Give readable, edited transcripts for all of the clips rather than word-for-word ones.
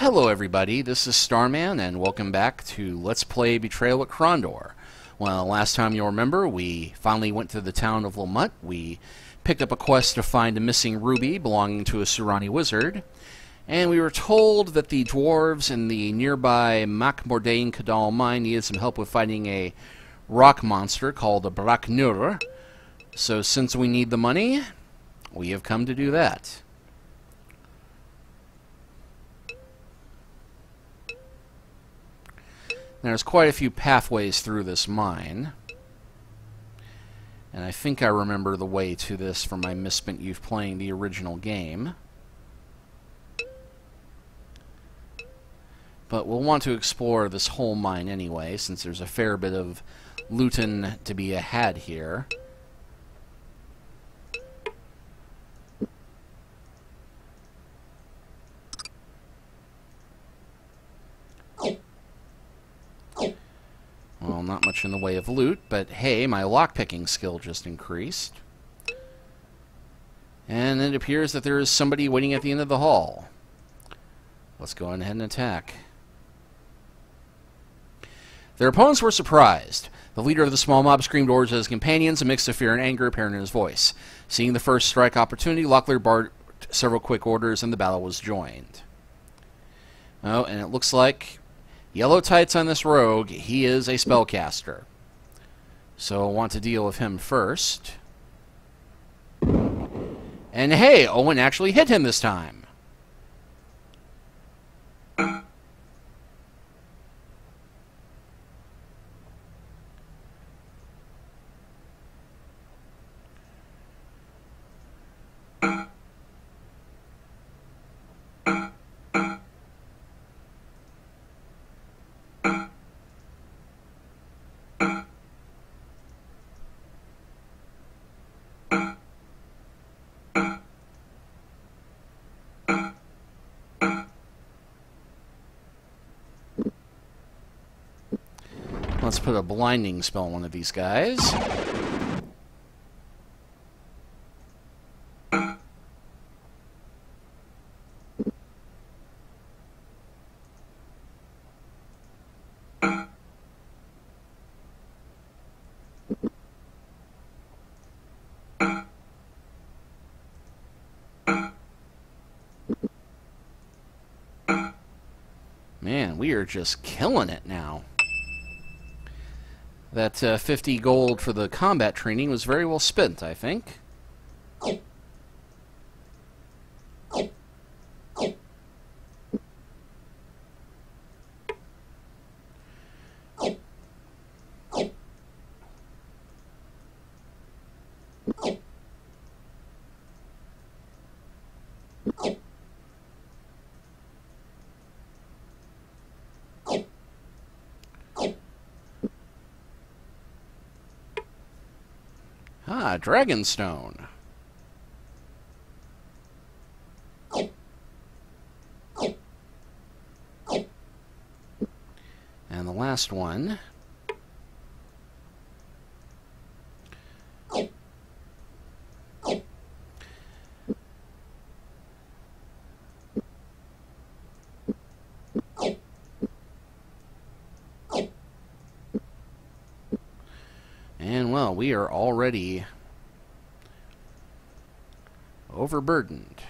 Hello everybody, this is Starman, and welcome back to Let's Play Betrayal at Krondor. Well, last time you'll remember, we finally went to the town of Lamut. We picked up a quest to find a missing ruby belonging to a Surani wizard, and we were told that the dwarves in the nearby Mac Mordain Cadal mine needed some help with fighting a rock monster called the Brak Nurr. So since we need the money, we have come to do that. There's quite a few pathways through this mine, and I think I remember the way to this from my misspent youth playing the original game. But we'll want to explore this whole mine anyway, since there's a fair bit of looting to be had here. Well, not much in the way of loot, but hey, my lockpicking skill just increased. And it appears that there is somebody waiting at the end of the hall. Let's go ahead and attack. Their opponents were surprised. The leader of the small mob screamed orders at his companions, a mix of fear and anger apparent in his voice. Seeing the first strike opportunity, Locklear barked several quick orders, and the battle was joined. Oh, and it looks like yellow tights on this rogue. He is a spellcaster. So I'll want to deal with him first. And hey, Owen actually hit him this time. Let's put a blinding spell on one of these guys. Man, we are just killing it now. That 50 gold for the combat training was very well spent, I think. Ah, Dragonstone. And the last one. And, well, we are already overburdened.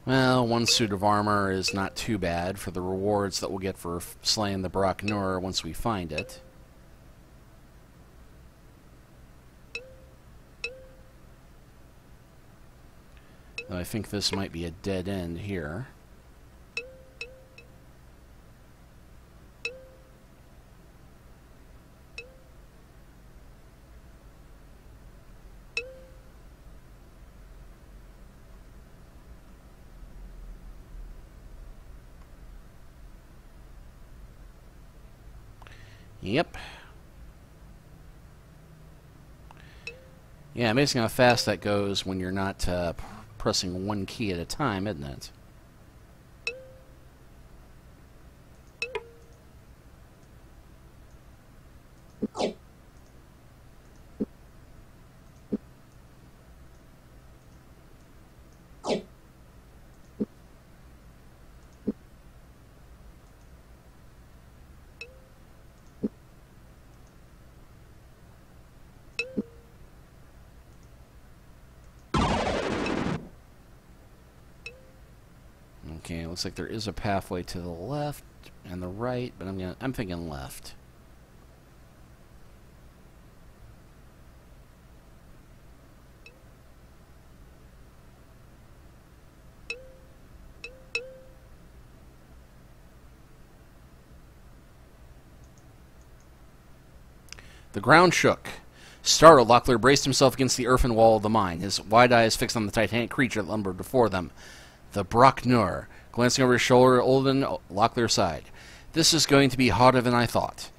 Well, one suit of armor is not too bad for the rewards that we'll get for slaying the Brak Nurr once we find it. Though I think this might be a dead end here. Yep. Yeah, amazing how fast that goes when you're not pressing one key at a time, isn't it? Okay, looks like there is a pathway to the left and the right, but I'm thinking left. The ground shook. Startled, Locklear braced himself against the earthen wall of the mine, his wide eyes fixed on the titanic creature that lumbered before them. The Brak Nurr. Glancing over his shoulder, Olden, Locklear sighed. This is going to be harder than I thought.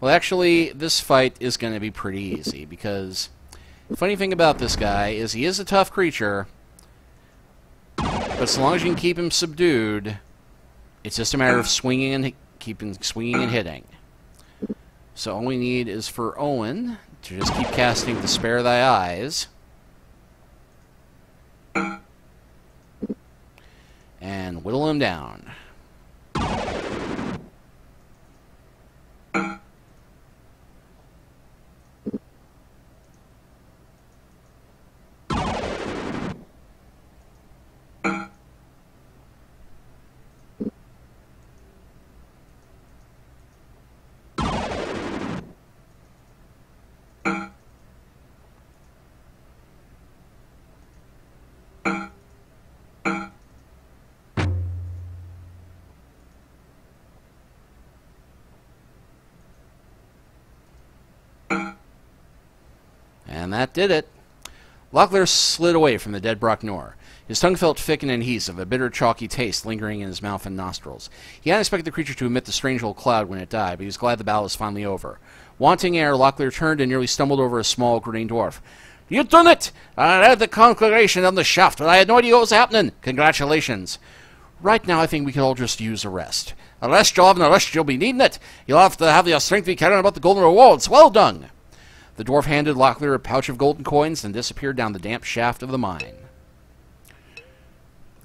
Well, actually, this fight is going to be pretty easy, because the funny thing about this guy is he is a tough creature, but as long as you can keep him subdued, it's just a matter of swinging and swinging and hitting. So all we need is for Owen to just keep casting Despair Thy Eyes. And whittle him down. And that did it. Locklear slid away from the dead Brak Nurr. His tongue felt thick and adhesive, a bitter, chalky taste lingering in his mouth and nostrils. He hadn't expected the creature to emit the strange old cloud when it died, but he was glad the battle was finally over. Wanting air, Locklear turned and nearly stumbled over a small, grinning dwarf. "You've done it! I had the conflagration on the shaft, but I had no idea what was happening. Congratulations. Right now, I think we could all just use a rest. A rest job and a rest you'll be needing it. You'll have to have your strength to be carrying about the golden rewards. Well done!" The dwarf handed Locklear a pouch of golden coins and disappeared down the damp shaft of the mine.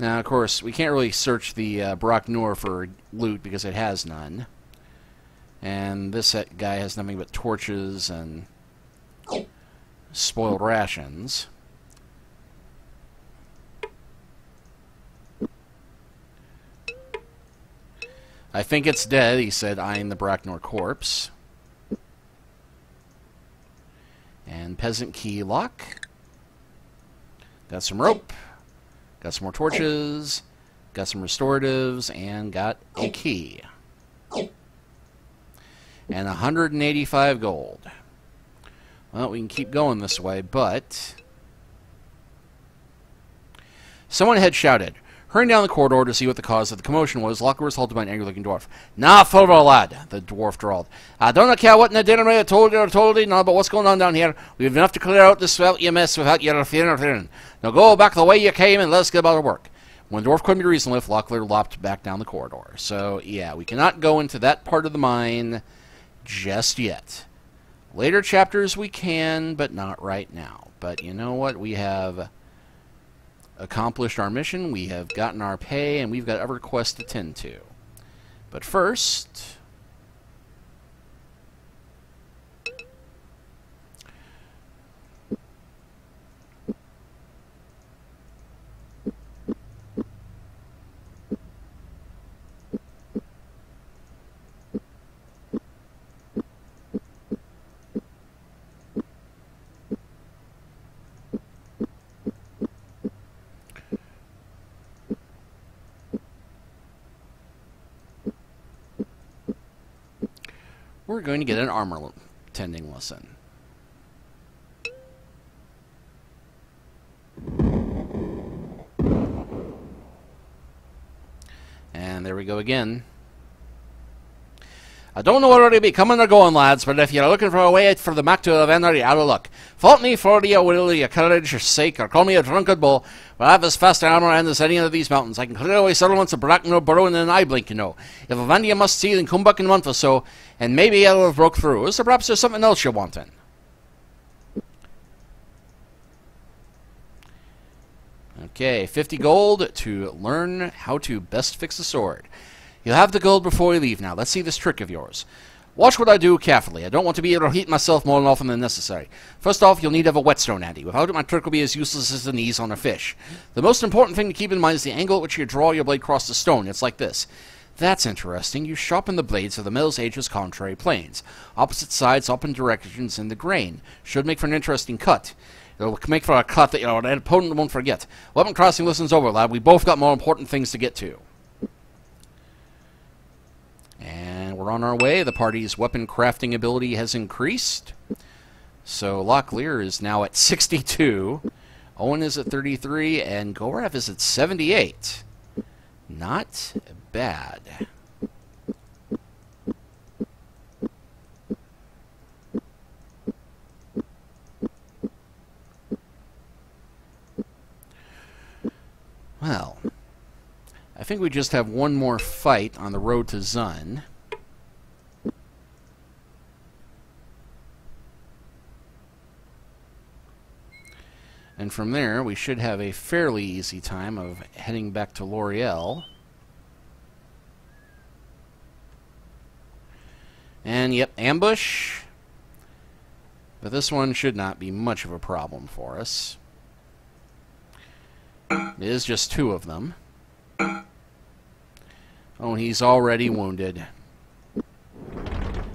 Now, of course, we can't really search the Brak Nurr for loot because it has none. And this guy has nothing but torches and spoiled rations. "I think it's dead," he said, eyeing the Brak Nurr corpse. And peasant key lock. Got some rope. Got some more torches. Got some restoratives. And got a key. And 185 gold. Well, we can keep going this way, but someone had shouted. Hurrying down the corridor to see what the cause of the commotion was, Locklear was halted by an angry-looking dwarf. "Nah, further, lad," the dwarf drawled. "I don't care what in the dinner may have told you, no, but what's going on down here? We have enough to clear out this you mess without your interfering. Now go back the way you came and let's get about our work." When the dwarf couldn't be reasoned with, Locklear lopped back down the corridor. So, yeah, we cannot go into that part of the mine just yet. Later chapters we can, but not right now. But you know what? We have accomplished our mission, we have gotten our pay, and we've got other quests to tend to. But first, we're going to get an armor tending lesson. And there we go again. I don't know where to be coming or going, lads, but if you're looking for a way out for the Mac to Venner, you're out of luck. Fault me for your will, your courage, your sake, or call me a drunkard bull, but I have as fast armour and as any of these mountains. I can clear away settlements of Brak Nurr burrow in an eye blink, you know. If a van you must see, then come back in a month or so, and maybe I'll have broke through. Or perhaps there's something else you're wanting. Okay, 50 gold to learn how to best fix a sword. You'll have the gold before you leave now. Let's see this trick of yours. Watch what I do carefully. I don't want to be able to heat myself more often than necessary. First off, you'll need to have a whetstone handy. Without it, my trick will be as useless as the knees on a fish. The most important thing to keep in mind is the angle at which you draw your blade across the stone. It's like this. That's interesting. You sharpen the blades of the mill's edges contrary planes. Opposite sides, up in directions in the grain. Should make for an interesting cut. It'll make for a cut that an opponent won't forget. Weapon crossing listens over, lad. We both got more important things to get to. And we're on our way. The party's weapon crafting ability has increased. So Locklear is now at 62. Owen is at 33. And Gorav is at 78. Not bad. Well, I think we just have one more fight on the road to Zun. And from there, we should have a fairly easy time of heading back to L'Oreal. And, yep, ambush. But this one should not be much of a problem for us. It is just two of them. Oh, he's already wounded.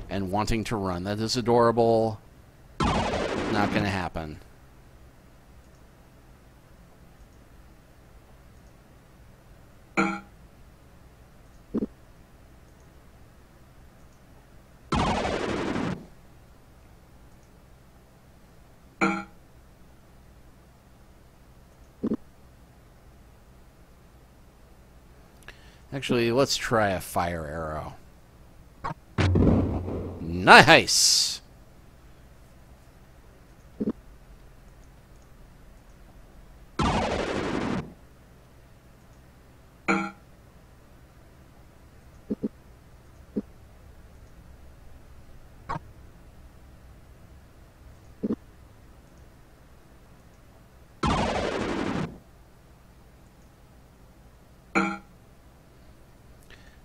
And wanting to run. That is adorable. Not going to happen. Actually, let's try a fire arrow. Nice!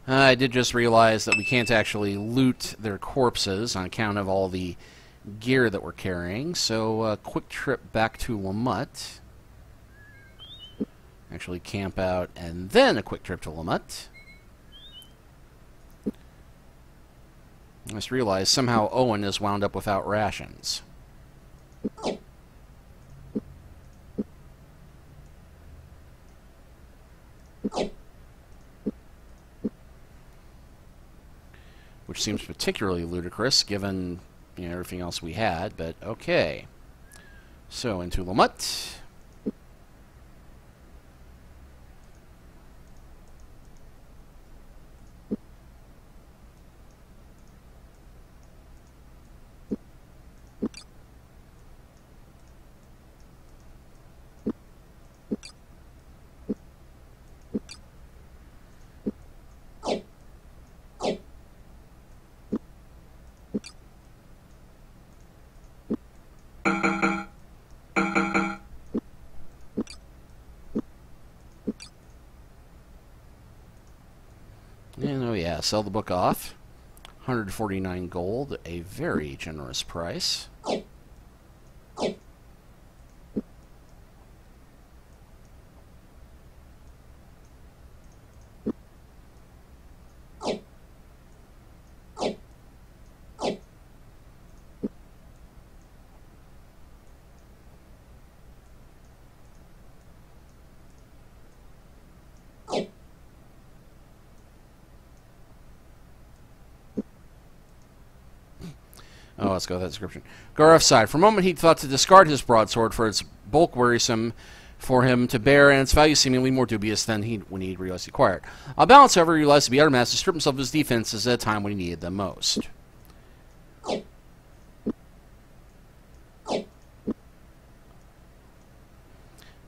I did just realize that we can't actually loot their corpses on account of all the gear that we're carrying, so a quick trip back to Lamut. Actually camp out, and then a quick trip to Lamut. I just realized somehow Owen is wound up without rations. Which seems particularly ludicrous, given everything else we had, but okay. So, into Lamut. And oh yeah, sell the book off. 149 gold, a very generous price. Oh, let's go with that description. Gaurav sighed. For a moment, he thought to discard his broadsword for its bulk wearisome for him to bear, and its value seemingly more dubious than when he realized he acquired. On balance, however, he realized to be outmatched to strip himself of his defenses at a time when he needed them most.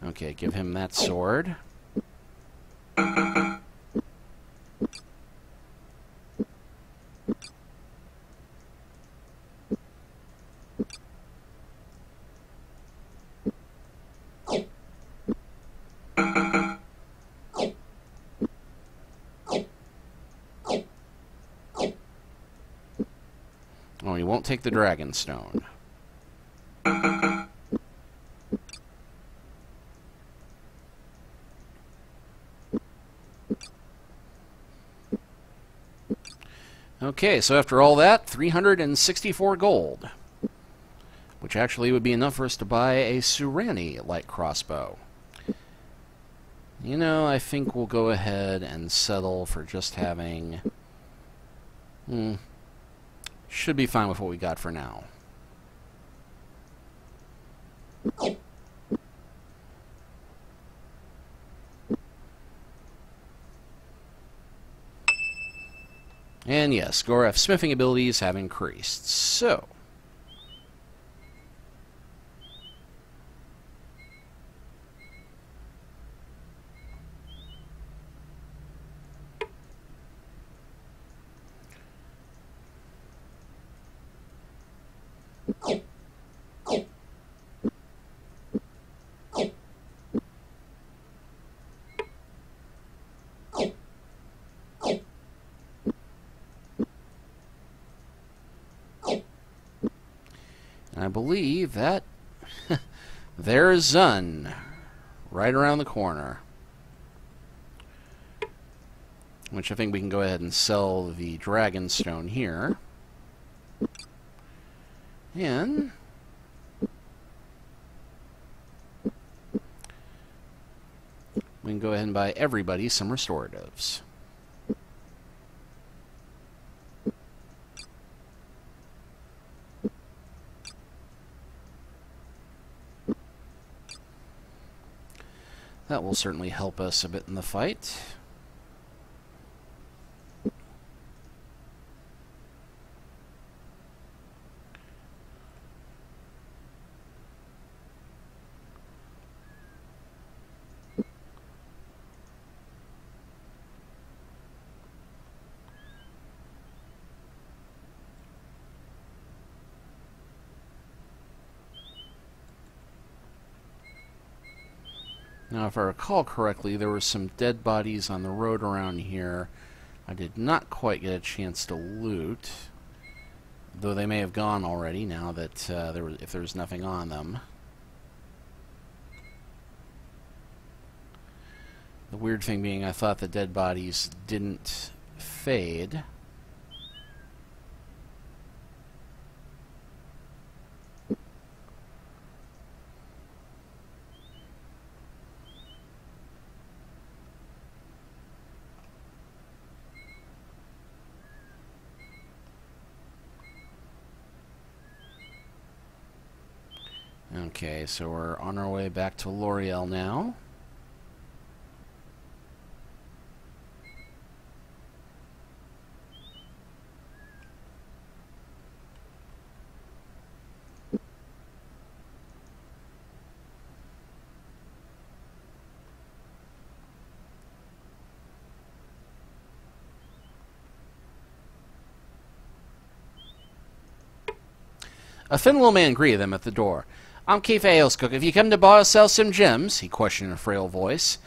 Okay, give him that sword. Oh, he won't take the dragon stone. Okay, so after all that, 364 gold. Which actually would be enough for us to buy a Surani light crossbow. You know, I think we'll go ahead and settle for just having... should be fine with what we got for now. And yes, Goref's smithing abilities have increased. So... I believe that there's Zun right around the corner. Which I think we can go ahead and sell the dragon stone here. And we can go ahead and buy everybody some restoratives. That will certainly help us a bit in the fight. Now, if I recall correctly, there were some dead bodies on the road around here. I did not quite get a chance to loot, though they may have gone already now that if there was nothing on them. The weird thing being, I thought the dead bodies didn't fade. Okay, so we're on our way back to L'Oreal now. A thin little man greeted them at the door. "I'm Keith Alescook. Have you come to buy or sell some gems?" he questioned in a frail voice.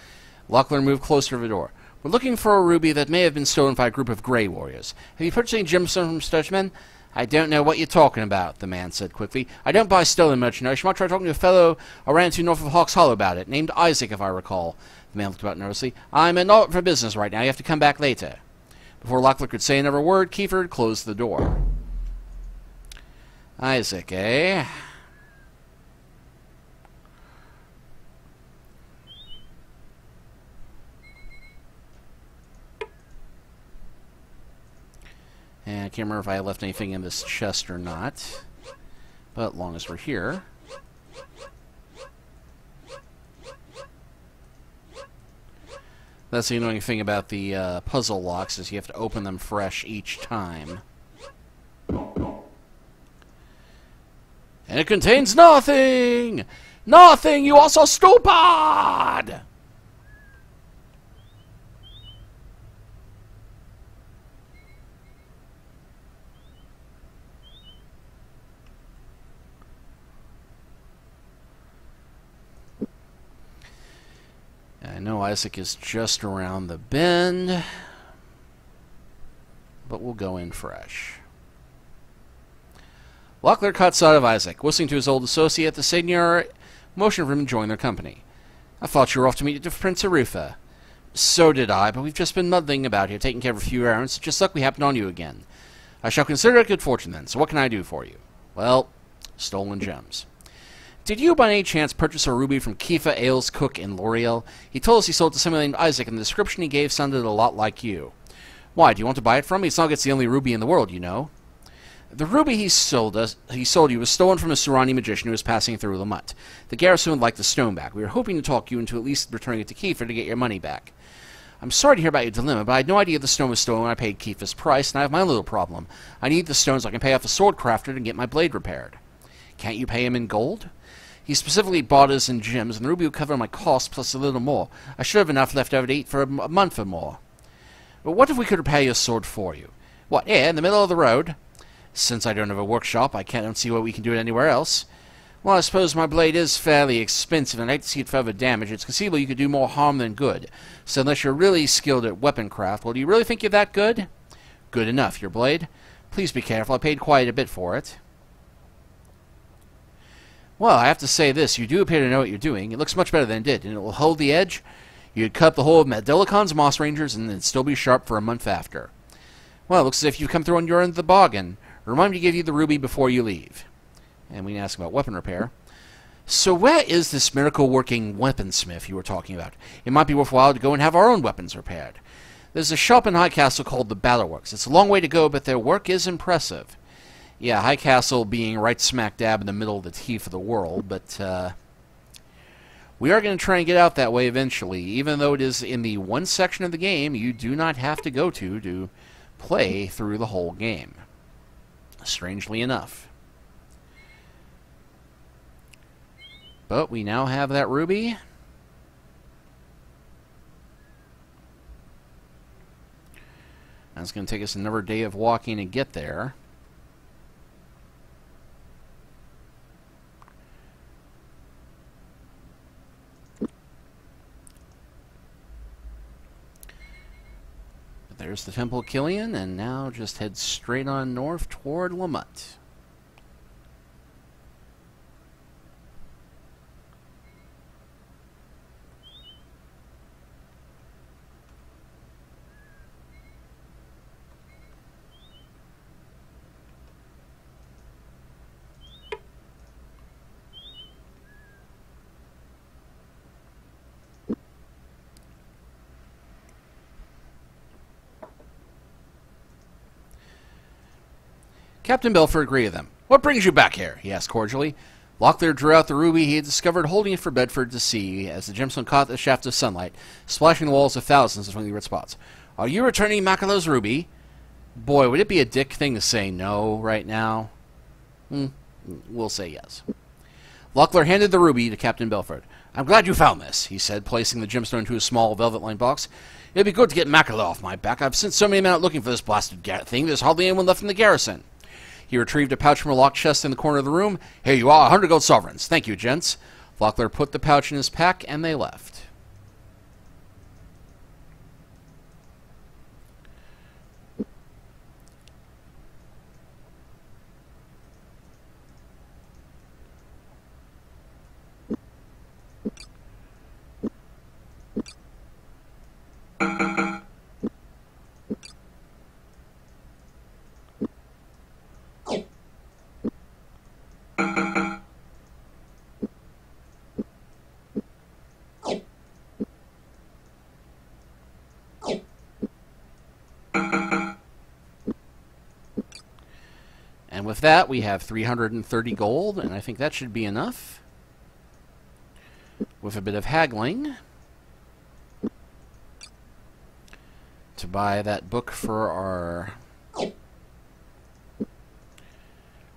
Lachlan moved closer to the door. "We're looking for a ruby that may have been stolen by a group of Grey Warriors. Have you purchased any gemstones from such men?" "I don't know what you're talking about," the man said quickly. "I don't buy stolen merchandise. You might try talking to a fellow I ran into north of Hawks Hollow about it, named Isaac, if I recall." The man looked about nervously. "I'm not for business right now. You have to come back later." Before Lachlan could say another word, Kiefer had closed the door. Isaac, eh? And I can't remember if I left anything in this chest or not. But long as we're here. That's the annoying thing about the puzzle locks, is you have to open them fresh each time. And it contains nothing! Nothing! You are so stupid! I know Isaac is just around the bend, but we'll go in fresh. Locklear caught sight of Isaac, whistling to his old associate, the seigneur, motioned for him to join their company. I thought you were off to meet Prince Arufa. So did I, but we've just been muddling about here, taking care of a few errands. Just luck we happened on you again. I shall consider it good fortune then, so what can I do for you? Well, stolen gems. Did you by any chance purchase a ruby from Kifa Ailes Cook in L'Oreal? He told us he sold it to someone named Isaac, and the description he gave sounded a lot like you. Why, do you want to buy it from me? It's not like it's the only ruby in the world, you know. The ruby he sold you was stolen from a Surani magician who was passing through Lamut. The garrison would like the stone back. We were hoping to talk you into at least returning it to Kifa to get your money back. I'm sorry to hear about your dilemma, but I had no idea the stone was stolen when I paid Kifa's price, and I have my own little problem. I need the stone so I can pay off a sword crafter and get my blade repaired. Can't you pay him in gold? He specifically bought us in gems, and the ruby will cover my costs plus a little more. I should have enough left over to eat for a month or more. But what if we could repair your sword for you? What, here, in the middle of the road? Since I don't have a workshop, I don't see why we can do it anywhere else. Well, I suppose my blade is fairly expensive, and I'd like to see it further damage. It's conceivable you could do more harm than good. So unless you're really skilled at weapon craft, well, do you really think you're that good? Good enough, your blade. Please be careful. I paid quite a bit for it. Well, I have to say this. You do appear to know what you're doing. It looks much better than it did, and it will hold the edge. You'd cut up the whole of Medelicon's Moss Rangers, and it'd still be sharp for a month after. Well, it looks as if you've come through on your end of the bargain. Remind me to give you the ruby before you leave. And we can ask about weapon repair. So where is this miracle-working weaponsmith you were talking about? It might be worthwhile to go and have our own weapons repaired. There's a shop in High Castle called the Battleworks. It's a long way to go, but their work is impressive. Yeah, High Castle being right smack dab in the middle of the teeth of the world, but we are going to try and get out that way eventually. Even though it is in the one section of the game you do not have to go to play through the whole game. Strangely enough. But we now have that ruby. And it's going to take us another day of walking to get there. There's the Temple of Killian, and now just head straight on north toward Lamut. Captain Belford agreed with them. What brings you back here? He asked cordially. Locklear drew out the ruby he had discovered, holding it for Bedford to see as the gemstone caught the shaft of sunlight, splashing the walls of thousands of twinkling red spots. Are you returning Macala's ruby? Boy, would it be a dick thing to say no right now? We'll say yes. Locklear handed the ruby to Captain Belford. I'm glad you found this, he said, placing the gemstone into a small velvet-lined box. It'd be good to get Macala off my back. I've sent so many men out looking for this blasted thing, there's hardly anyone left in the garrison. He retrieved a pouch from a locked chest in the corner of the room. Here you are, 100 gold sovereigns. Thank you, gents. Locklear put the pouch in his pack, and they left. And with that, we have 330 gold, and I think that should be enough. With a bit of haggling. to buy that book for our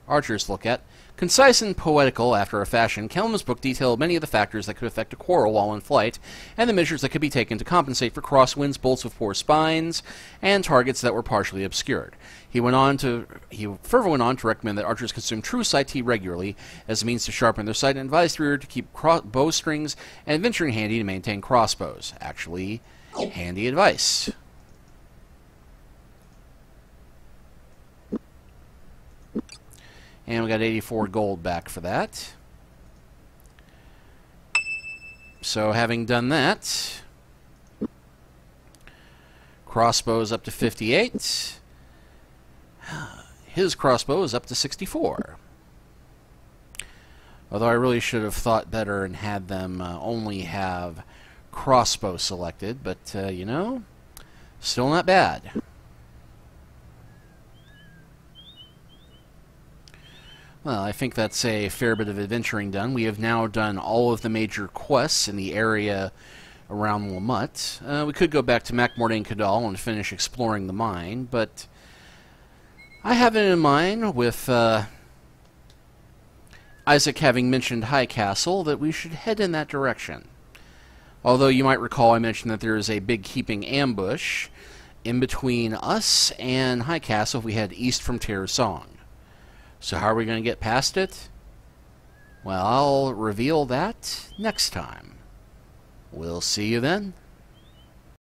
archers to look at. Concise and poetical after a fashion, Kellam's book detailed many of the factors that could affect a quarrel while in flight, and the measures that could be taken to compensate for crosswinds, bolts with poor spines, and targets that were partially obscured. He further went on to recommend that archers consume true sight tea regularly as a means to sharpen their sight, and advised the reader to keep bowstrings and adventuring handy to maintain crossbows. Actually, handy advice. And we got 84 gold back for that. So having done that, crossbow's up to 58. His crossbow is up to 64. Although I really should have thought better and had them only have crossbow selected, but you know, still not bad. Well, I think that's a fair bit of adventuring done. We have now done all of the major quests in the area around Lamut. We could go back to Mac Mordain Cadal and finish exploring the mine, but I have it in mind, with Isaac having mentioned High Castle, that we should head in that direction. Although you might recall I mentioned that there is a big keeping ambush in between us and High Castle if we head east from Tir Song. So how are we going to get past it? Well, I'll reveal that next time. We'll see you then.